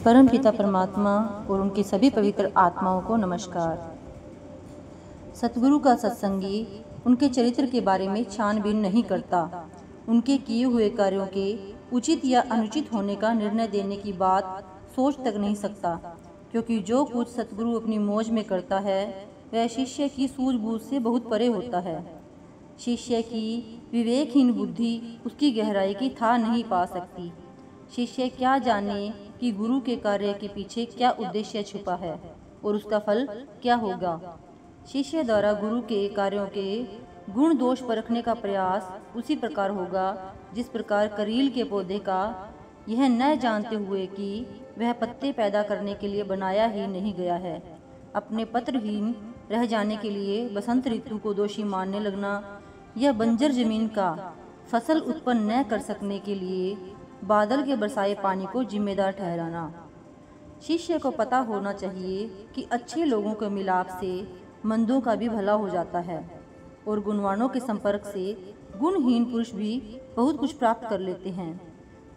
परम पिता परमात्मा और उनके सभी पवित्र आत्माओं को नमस्कार। सतगुरु का सत्संगी उनके चरित्र के बारे में छानबीन नहीं करता, उनके किए हुए कार्यों के उचित या अनुचित होने का निर्णय देने की बात सोच तक नहीं सकता, क्योंकि जो कुछ सतगुरु अपनी मौज में करता है वह शिष्य की सूझबूझ से बहुत परे होता है। शिष्य की विवेकहीन बुद्धि उसकी गहराई की था नहीं पा सकती। शिष्य क्या जाने कि गुरु के कार्य के पीछे क्या उद्देश्य छुपा है और उसका फल क्या होगा। शिष्य द्वारा गुरु के कार्यों के गुण दोष परखने का प्रयास उसी प्रकार होगा जिस प्रकार करील के पौधे का यह न जानते हुए कि वह पत्ते पैदा करने के लिए बनाया ही नहीं गया है, अपने पत्रहीन रह जाने के लिए बसंत ऋतु को दोषी मानने लगना या बंजर जमीन का फसल उत्पन्न न कर सकने के लिए बादल के बरसाए पानी को जिम्मेदार ठहराना। शिष्य को पता होना चाहिए कि अच्छे लोगों के मिलाप से मंदों का भी भला हो जाता है और गुणवानों के संपर्क से गुणहीन पुरुष भी बहुत कुछ प्राप्त कर लेते हैं।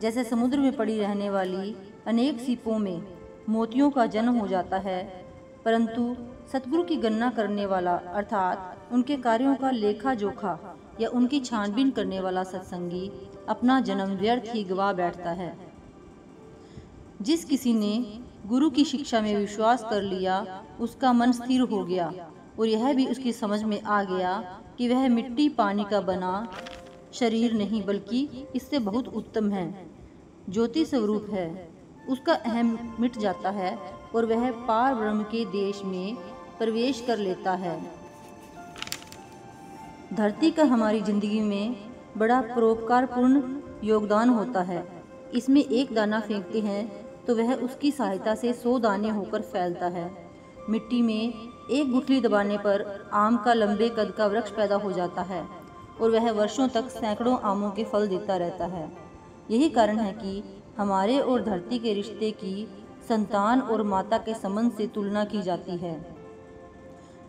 जैसे समुद्र में पड़ी रहने वाली अनेक सीपों में मोतियों का जन्म हो जाता है, परंतु सतगुरु की गणना करने वाला अर्थात उनके कार्यों का लेखा जोखा या उनकी छानबीन करने वाला सत्संगी अपना जन्म व्यर्थ ही गवा बैठता है। जिस किसी ने गुरु की शिक्षा में विश्वास कर लिया उसका मन स्थिर हो गया और यह भी उसकी समझ में आ गया कि वह मिट्टी पानी का बना शरीर नहीं बल्कि इससे बहुत उत्तम है, ज्योति स्वरूप है। उसका अहम मिट जाता है और वह पार ब्रह्म के देश में प्रवेश कर लेता है। धरती का हमारी जिंदगी में बड़ा परोपकारपूर्ण योगदान होता है। इसमें एक दाना फेंकते हैं तो वह उसकी सहायता से 100 दाने होकर फैलता है। मिट्टी में एक गुठली दबाने पर आम का लंबे कद का वृक्ष पैदा हो जाता है और वह वर्षों तक सैकड़ों आमों के फल देता रहता है। यही कारण है कि हमारे और धरती के रिश्ते की संतान और माता के संबंध से तुलना की जाती है।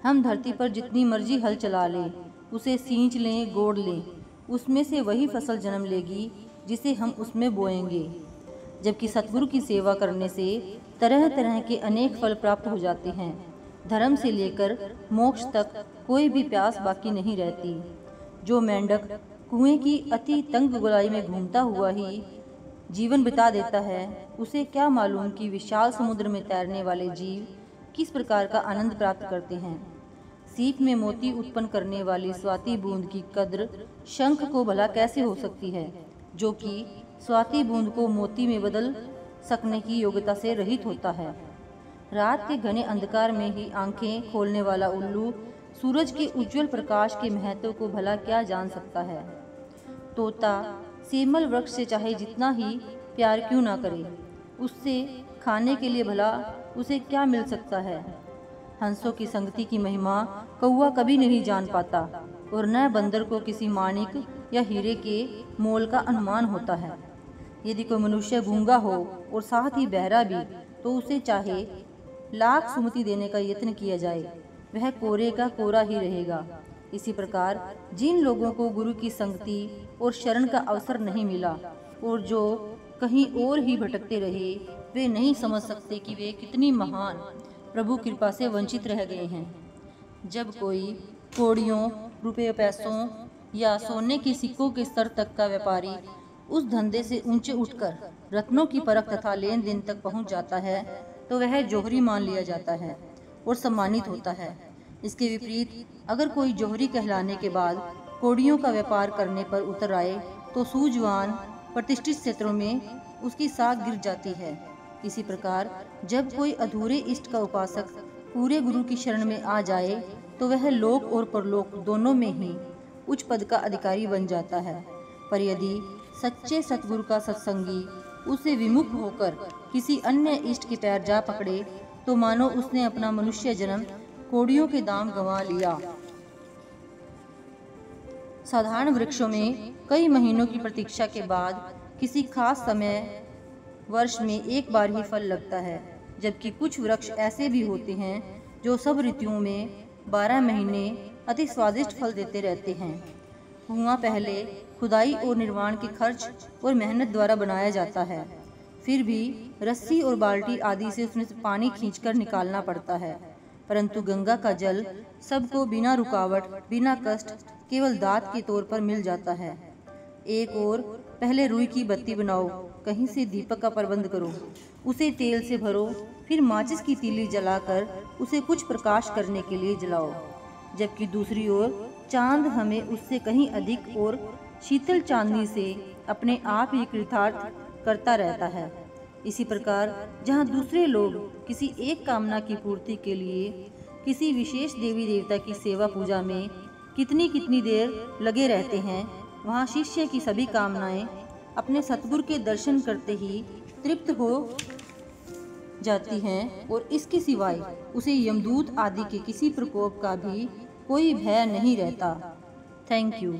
हम धरती पर जितनी मर्जी हल चला लें, उसे सींच लें, गोड़ लें, उसमें से वही फसल जन्म लेगी जिसे हम उसमें बोएंगे। जबकि सतगुरु की सेवा करने से तरह तरह के अनेक फल प्राप्त हो जाते हैं। धर्म से लेकर मोक्ष तक कोई भी प्यास बाकी नहीं रहती। जो मेंढक कुएं की अति तंग गोलाई में घूमता हुआ ही जीवन बिता देता है, उसे क्या मालूम कि विशाल समुद्र में तैरने वाले जीव किस प्रकार का आनंद प्राप्त करते हैं। सीप में मोती उत्पन्न करने वाली स्वाति बूंद की कद्र शंख को भला कैसे हो सकती है, जो कि स्वाति बूंद को मोती में बदल सकने की योग्यता से रहित होता है। रात के घने अंधकार में ही आंखें खोलने वाला उल्लू सूरज के उज्जवल प्रकाश के महत्व को भला क्या जान सकता है। तोता सेमल वृक्ष से चाहे जितना ही प्यार क्यों ना करे, उससे खाने के लिए भला उसे क्या मिल सकता है। हंसों की संगति की महिमा कौवा कभी नहीं जान पाता और न बंदर को किसी माणिक या हीरे के मोल का अनुमान होता है। यदि कोई मनुष्य गूंगा हो और साथ ही बहरा भी, तो उसे चाहे लाख सुमति देने का यत्न किया जाए, वह कोरे का कोरा ही रहेगा। इसी प्रकार जिन लोगों को गुरु की संगति और शरण का अवसर नहीं मिला और जो कहीं और ही भटकते रहे, वे नहीं समझ सकते कि वे कितनी महान प्रभु कृपा से वंचित रह गए हैं। जब कोई कौड़ियों, रुपये पैसों या सोने के सिक्कों के स्तर तक का व्यापारी उस धंधे से ऊंचे उठकर रत्नों की परख तथा लेन देन तक पहुंच जाता है, तो वह जौहरी मान लिया जाता है और सम्मानित होता है। इसके विपरीत अगर कोई जौहरी कहलाने के बाद कौड़ियों का व्यापार करने पर उतर आए, तो सूझवान प्रतिष्ठित क्षेत्रों में उसकी साख गिर जाती है। इसी प्रकार जब कोई अधूरे इष्ट का उपासक पूरे गुरु की शरण में आ जाए, तो वह लोक और परलोक दोनों में ही उच्च पद का अधिकारी बन जाता है। पर यदि सच्चे सतगुरु का सत्संगी उसे विमुख होकर किसी अन्य इष्ट के पैर जा पकड़े, तो मानो उसने अपना मनुष्य जन्म कौड़ियों के दाम गंवा लिया। साधारण वृक्षों में कई महीनों की प्रतीक्षा के बाद किसी खास समय वर्ष में एक बार ही फल लगता है, जबकि कुछ वृक्ष ऐसे भी होते हैं जो सब ऋतुओं में 12 महीने अति स्वादिष्ट फल देते रहते हैं। कुआं पहले खुदाई और निर्माण के खर्च और मेहनत द्वारा बनाया जाता है, फिर भी रस्सी और बाल्टी आदि से उसमें पानी खींचकर निकालना पड़ता है, परंतु गंगा का जल सबको बिना रुकावट, बिना कष्ट, केवल दात के तौर पर मिल जाता है। एक और, पहले रुई की बत्ती बनाओ, कहीं से दीपक का प्रबंध करो, उसे तेल से भरो, फिर माचिस की तीली जलाकर उसे कुछ प्रकाश करने के लिए जलाओ। जबकि दूसरी ओर चांद हमें उससे कहीं अधिक और शीतल चांदनी से अपने आप ही कृतार्थ करता रहता है। इसी प्रकार जहाँ दूसरे लोग किसी एक कामना की पूर्ति के लिए किसी विशेष देवी देवता की सेवा पूजा में कितनी कितनी देर लगे रहते हैं, वहाँ शिष्य की सभी कामनाएं अपने सतगुरु के दर्शन करते ही तृप्त हो जाती हैं और इसके सिवाय उसे यमदूत आदि के किसी प्रकोप का भी कोई भय नहीं रहता। Thank you.